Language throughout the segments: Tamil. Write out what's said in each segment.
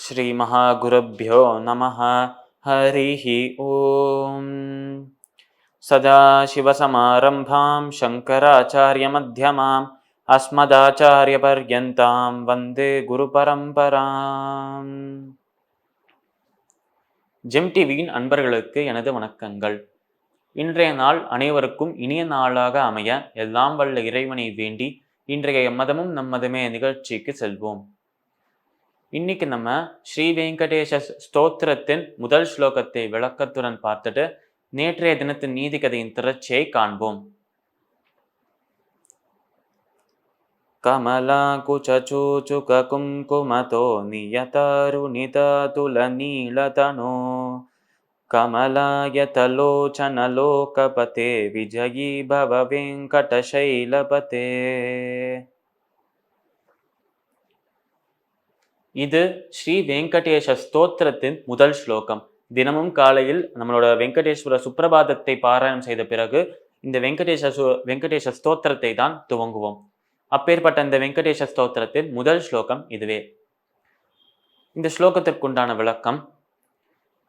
श्रीमहागुरुभ्यो नमः। हरिः ओम्। सदाशिवसमारम्भां शङ्कराचार्यमध्यमाम् अस्मदाचार्यपर्यन्तां वन्दे குருபரம்பராம். ஜெம் டிவியின் அன்பர்களுக்கு எனது வணக்கங்கள். இன்றைய நாள் அனைவருக்கும் இனிய நாளாக அமைய எல்லாம் வல்ல இறைவனை வேண்டி இன்றைய எம்மதமும் நம்மதமே நிகழ்ச்சிக்கு செல்வோம். இன்னைக்கு நம்ம ஸ்ரீ வெங்கடேஷ ஸ்தோத்திரத்தின் முதல் ஸ்லோகத்தை விளக்கத்துடன் பார்த்துட்டு நேற்றைய தினத்தின் நீதி கதையின் திரட்சியை காண்போம். கமலா குச்சூச்சுக குங்குமதோ நியதருணிததுல நீலதனோ கமலாயதலோச்சனலோகபதே விஜயீ பவ வெங்கடசைலபதே. இது ஸ்ரீ வெங்கடேஷ ஸ்தோத்திரத்தின் முதல் ஸ்லோகம். தினமும் காலையில் நம்மளோட வெங்கடேஸ்வர சுப்பிரபாதத்தை பாராயணம் செய்த பிறகு இந்த வெங்கடேஷ ஸ்தோத்திரத்தை தான் துவங்குவோம். அப்பேற்பட்ட இந்த வெங்கடேஷ ஸ்தோத்திரத்தின் முதல் ஸ்லோகம் இதுவே. இந்த ஸ்லோகத்திற்குண்டான விளக்கம்: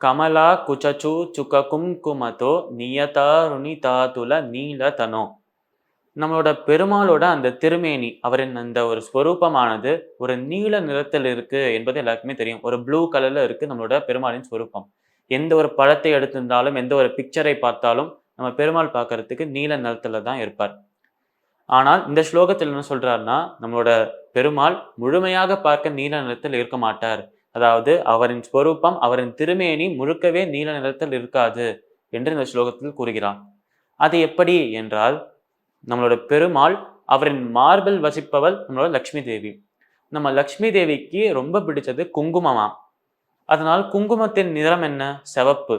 கமலா குச்சூ சுக கும்குமதோ நியதாருணிதாதுல நீலதனோ. நம்மளோட பெருமாளோட அந்த திருமேனி, அவரின் அந்த ஒரு ஸ்வரூபமானது ஒரு நீல நிறத்தில் இருக்கு என்பது எல்லாருக்குமே தெரியும். ஒரு ப்ளூ கலர்ல இருக்கு நம்மளோட பெருமாளின் ஸ்வரூபம். எந்த ஒரு பழத்தை எடுத்திருந்தாலும் எந்த ஒரு பிக்சரை பார்த்தாலும் நம்ம பெருமாள் பார்க்கறதுக்கு நீல நிறத்துல தான் இருப்பார். ஆனால் இந்த ஸ்லோகத்தில் என்ன சொல்றாருன்னா, நம்மளோட பெருமாள் முழுமையாக பார்க்க நீல நிறத்தில் இருக்க மாட்டார். அதாவது அவரின் ஸ்வரூபம், அவரின் திருமேனி முழுக்கவே நீல நிறத்தில் இருக்காது என்று இந்த ஸ்லோகத்தில் கூறுகிறார். அது எப்படி என்றால், நம்மளோட பெருமாள் அவரின் மார்பில் வசிப்பவள் நம்மளோட லக்ஷ்மி தேவி. நம்ம லக்ஷ்மி தேவிக்கு ரொம்ப பிடிச்சது குங்குமமா. அதனால் குங்குமத்தின் நிறம் என்ன? சிவப்பு.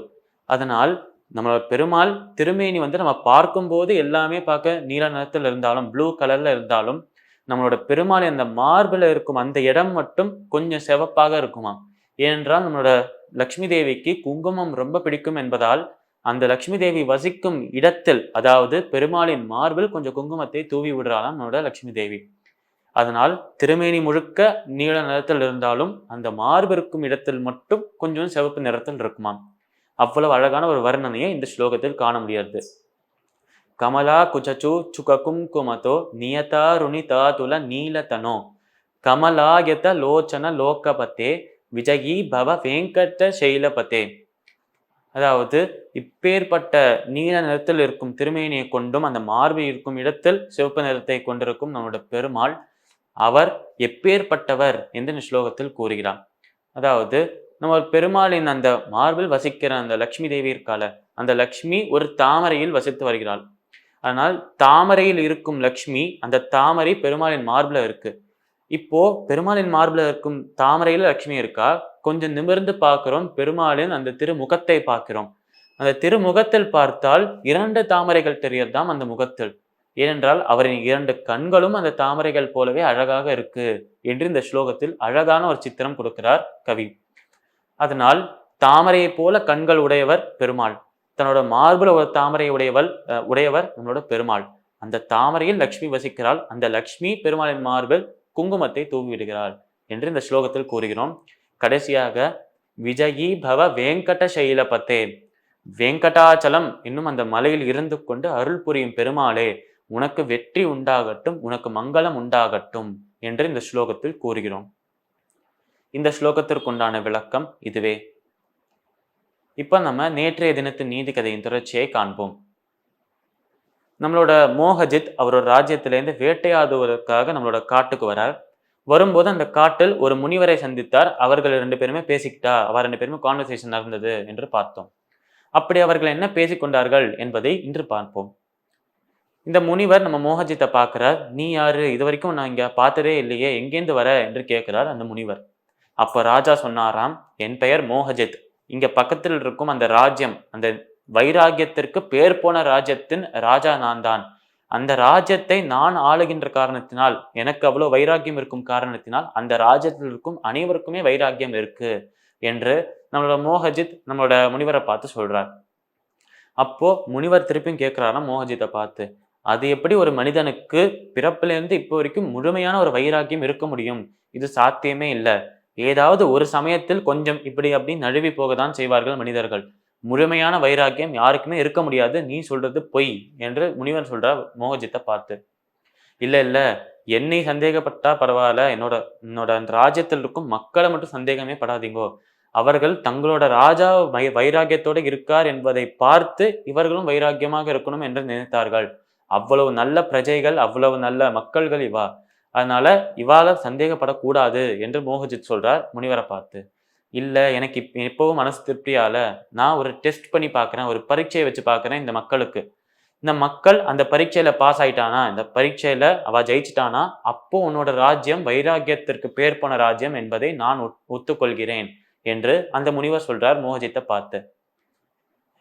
அதனால் நம்மளோட பெருமாள் திருமேனி நம்ம பார்க்கும்போது எல்லாமே பார்க்க நீல நிறத்தில் இருந்தாலும் ப்ளூ கலர்ல இருந்தாலும் நம்மளோட பெருமாள் அந்த மார்பில் இருக்கும் அந்த இடம் மட்டும் கொஞ்சம் சிவப்பாக இருக்குமா. ஏனென்றால் நம்மளோட லக்ஷ்மி தேவிக்கு குங்குமம் ரொம்ப பிடிக்கும் என்பதால் அந்த லக்ஷ்மி தேவி வசிக்கும் இடத்தில், அதாவது பெருமாளின் மார்பில் கொஞ்சம் குங்குமத்தை தூவி விடுறாளாம் நம்மளோட லக்ஷ்மி தேவி. அதனால் திருமேனி முழுக்க நீல நிறத்தில் இருந்தாலும் அந்த மார்பு இருக்கும் இடத்தில் மட்டும் கொஞ்சம் சிவப்பு நிறத்தில் இருக்குமாம். அவ்வளவு அழகான ஒரு வர்ணனையை இந்த ஸ்லோகத்தில் காண முடியாது. கமலா குச்சூ சுக கும்குமதோ நியதாருணிதாதுல நீலதனோ கமலாயத லோச்சன லோகபதே விஜயீ பவ வெங்கட சைலபதே. அதாவது இப்பேற்பட்ட நீல நிறத்தில் இருக்கும் திருமேனியை கொண்டும் அந்த மார்பு இருக்கும் இடத்தில் சிவப்பு நிறத்தை கொண்டிருக்கும் நம்மளோட பெருமாள் அவர் எப்பேற்பட்டவர் என்று ஸ்லோகத்தில் கூறுகிறார். அதாவது நம்ம பெருமாளின் அந்த மார்பில் வசிக்கிற அந்த லக்ஷ்மி தேவி இருக்கால, அந்த லக்ஷ்மி ஒரு தாமரையில் வசித்து வருகிறாள். அதனால் தாமரையில் இருக்கும் லக்ஷ்மி, அந்த தாமரை பெருமாளின் மார்பில் இருக்கு. இப்போ பெருமாளின் மார்பில் இருக்கும் தாமரையில லக்ஷ்மி இருக்கா. கொஞ்சம் நிமிர்ந்து பார்க்கிறோம், பெருமாளின் அந்த திருமுகத்தை பார்க்கிறோம். அந்த திருமுகத்தில் பார்த்தால் 2 தாமரைகள் தெரியறதாம் அந்த முகத்தில். ஏனென்றால் அவரின் 2 கண்களும் அந்த தாமரைகள் போலவே அழகாக இருக்கு என்று இந்த ஸ்லோகத்தில் அழகான ஒரு சித்திரம் கொடுக்கிறார் கவி. அதனால் தாமரையை போல கண்கள் உடையவர் பெருமாள், தன்னோட மார்புல ஒரு தாமரை உடையவர் நம்மளோட பெருமாள். அந்த தாமரையில் லக்ஷ்மி வசிக்கிறாள். அந்த லக்ஷ்மி பெருமாளின் மார்பில் குங்குமத்தை தூவி விடுகிறாள் என்று இந்த ஸ்லோகத்தில் கூறுகிறோம். கடைசியாக விஜயீ பவ வெங்கட சைலபதே, வெங்கடாச்சலம் என்னும் அந்த மலையில் இருந்து கொண்டு அருள் புரியும் பெருமாளே, உனக்கு வெற்றி உண்டாகட்டும், உனக்கு மங்களம் உண்டாகட்டும் என்று இந்த ஸ்லோகத்தில் கூறுகிறோம். இந்த ஸ்லோகத்திற்குண்டான விளக்கம் இதுவே. இப்ப நம்ம நேற்றைய தினத்தின் நீதி கதையின் தொடர்ச்சியை காண்போம். நம்மளோட மோகஜித் அவரோட ராஜ்யத்திலேருந்து வேட்டையாடுவதற்காக நம்மளோட காட்டுக்கு வரார். வரும்போது அந்த காட்டில் ஒரு முனிவரை சந்தித்தார். அவர்கள் 2 பேருமே பேசிக்கிட்டா, அவர் 2 பேருமே கான்வர்சேஷன் நடந்தது என்று பார்த்தோம். அப்படி அவர்கள் என்ன பேசிக்கொண்டார்கள் என்பதை இன்று பார்ப்போம். இந்த முனிவர் நம்ம மோகஜித்தை பார்க்கிறார். நீ யாரு? இது வரைக்கும் நான் இங்க பார்த்ததே இல்லையே, எங்கேருந்து வர என்று கேட்கிறார் அந்த முனிவர். அப்ப ராஜா சொன்னாராம், என் பெயர் மோகஜித். இங்க பக்கத்தில் இருக்கும் அந்த ராஜ்யம், அந்த வைராகியத்திற்கு பேர் போன ராஜ்யத்தின் ராஜா நான் தான். அந்த ராஜ்யத்தை நான் ஆளுகின்ற காரணத்தினால், எனக்கு அவ்வளவு வைராக்கியம் இருக்கும் காரணத்தினால் அந்த ராஜ்யத்தில் இருக்கும் அனைவருக்குமே வைராக்கியம் இருக்கு என்று நம்மளோட மோகஜித் நம்மளோட முனிவரை பார்த்து சொல்றார். அப்போ முனிவர் திருப்பியும் கேட்கிறாராம் மோகஜித்தை பார்த்து, அது எப்படி ஒரு மனிதனுக்கு பிறப்பிலிருந்து இப்போ வரைக்கும் முழுமையான ஒரு வைராக்கியம் இருக்க முடியும்? இது சாத்தியமே இல்லை ஏதாவது ஒரு சமயத்தில் கொஞ்சம் இப்படி அப்படி நழுவி போகத்தான் செய்வார்கள் மனிதர்கள். முழுமையான வைராக்கியம் யாருக்குமே இருக்க முடியாது. நீ சொல்றது பொய் என்று முனிவர் சொல்றார் மோகஜித்த பார்த்து. இல்ல, இல்ல. என்னை சந்தேகப்பட்டா பரவால்ல. என்னோட என்னோட அந்த ராஜ்யத்தில் இருக்கும் மக்கள மட்டும் சந்தேகமே படாதீங்கோ. அவர்கள் தங்களோட ராஜா வைராக்கியத்தோட இருக்கார் என்பதை பார்த்து, இவர்களும் வைராக்கியமாக இருக்கணும் என்று நினைத்தார்கள். அவ்வளவு நல்ல பிரஜைகள், அவ்வளவு நல்ல மக்கள்கள் இவா. அதனால இவாள சந்தேகப்படக்கூடாது என்று மோகஜித் சொல்றார் முனிவர பார்த்து. இல்ல எனக்கு இப்பவும் மனசு திருப்தியால, நான் ஒரு டெஸ்ட் பண்ணி பார்க்கிறேன். ஒரு பரீட்சைய வச்சு பார்க்கிறேன் இந்த மக்களுக்கு. இந்த மக்கள் அந்த பரீட்சையில பாஸ் ஆயிட்டானா, இந்த பரீட்சையில அவ ஜெயிச்சுட்டானா, அப்போ உன்னோட ராஜ்யம் வைராக்கியத்திற்கு பேர் போன ராஜ்யம் என்பதை நான் ஒத்துக்கொள்கிறேன் என்று அந்த முனிவர் சொல்றார் மோகஜித்த பார்த்து.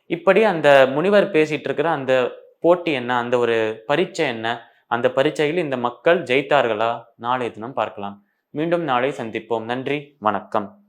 இப்படி அந்த முனிவர் பேசிட்டு இருக்கிற அந்த போட்டி என்ன? அந்த ஒரு பரீட்சை என்ன? அந்த பரீட்சையில் இந்த மக்கள் ஜெயித்தார்களா? நாளைய தினம் பார்க்கலாம். மீண்டும் நாளை சந்திப்போம். நன்றி, வணக்கம்.